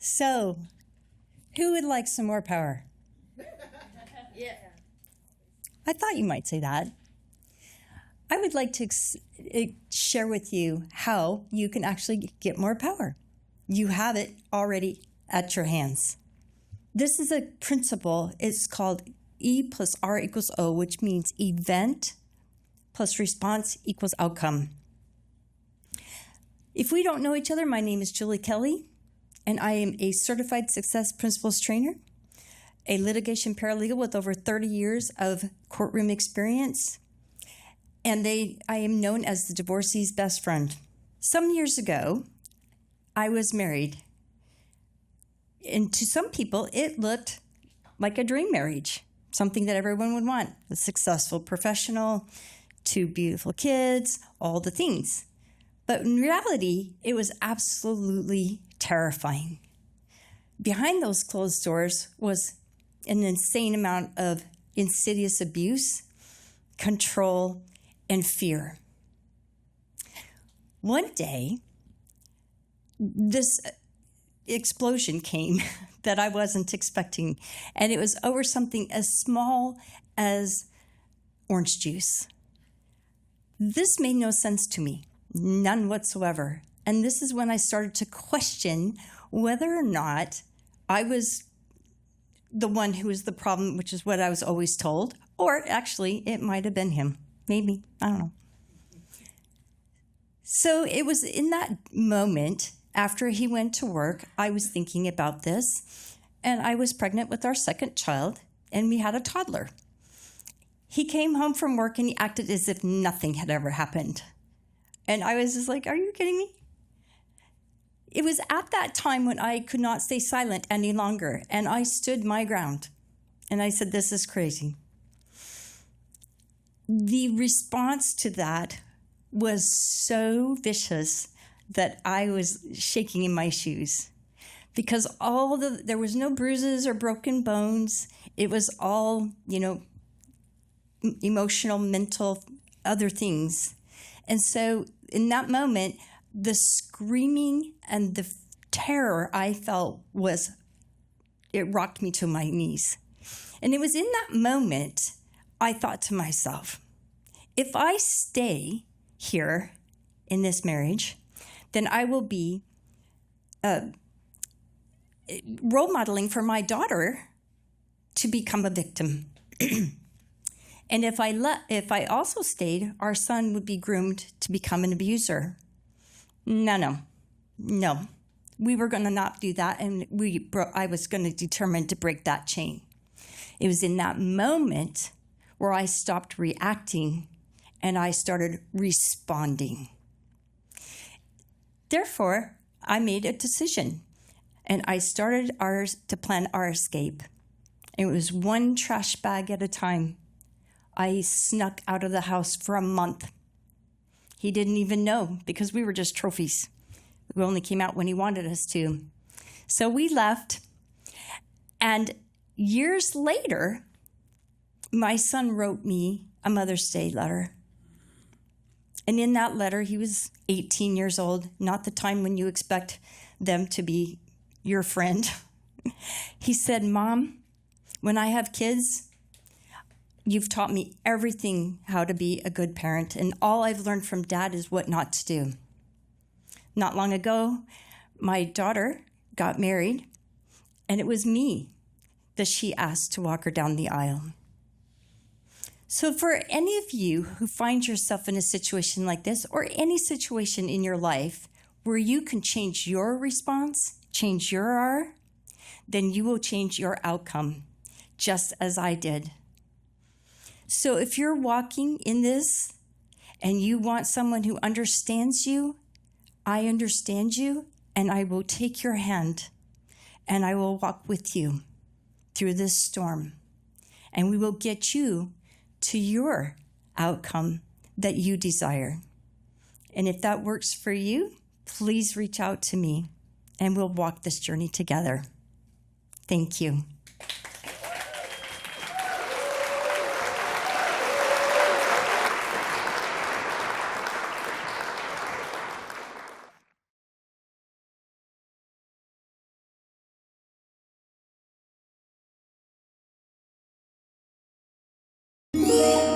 So, who would like some more power? Yeah. I thought you might say that. I would like to share with you how you can actually get more power. You have it already at your hands. This is a principle. It's called E+R = O, which means event plus response equals outcome. If we don't know each other, my name is Julie Kelly, and I am a certified success principles trainer, a litigation paralegal with over 30 years of courtroom experience, and I am known as the divorcee's best friend. Some years ago, I was married, and to some people, it looked like a dream marriage, something that everyone would want, a successful professional, 2 beautiful kids, all the things. But in reality, it was absolutely terrifying. Behind those closed doors was an insane amount of insidious abuse, control, and fear. One day, this explosion came that I wasn't expecting, and it was over something as small as orange juice. This made no sense to me, none whatsoever. And this is when I started to question whether or not I was the one who was the problem, which is what I was always told, or actually it might have been him. Maybe, I don't know. So it was in that moment, after he went to work, I was thinking about this, and I was pregnant with our second child, and we had a toddler. He came home from work, and he acted as if nothing had ever happened. And I was just like, are you kidding me? It was at that time when I could not stay silent any longer, and I stood my ground, and I said, this is crazy. The response to that was so vicious that I was shaking in my shoes, because there was no bruises or broken bones. It was all, emotional, mental, other things. And so in that moment, the screaming and the terror I felt it rocked me to my knees. And it was in that moment I thought to myself, if I stay here in this marriage, then I will be role modeling for my daughter to become a victim. And if I also stayed, our son would be groomed to become an abuser. No. We were going to not do that, and I was going to determine to break that chain. It was in that moment where I stopped reacting and I started responding. Therefore, I made a decision, and I started to plan our escape. It was one trash bag at a time. I snuck out of the house for a month. He didn't even know, because we were just trophies. We only came out when he wanted us to. So we left, and years later, my son wrote me a Mother's Day letter. And in that letter, he was 18 years old, not the time when you expect them to be your friend. He said, Mom, when I have kids, you've taught me everything how to be a good parent, and all I've learned from Dad is what not to do. Not long ago, my daughter got married, and it was me that she asked to walk her down the aisle. So for any of you who find yourself in a situation like this, or any situation in your life where you can change your response, change your R, then you will change your outcome, just as I did. So if you're walking in this and you want someone who understands you, I understand you, and I will take your hand and I will walk with you through this storm, and we will get you to your outcome that you desire. And if that works for you, please reach out to me and we'll walk this journey together. Thank you. Yeah.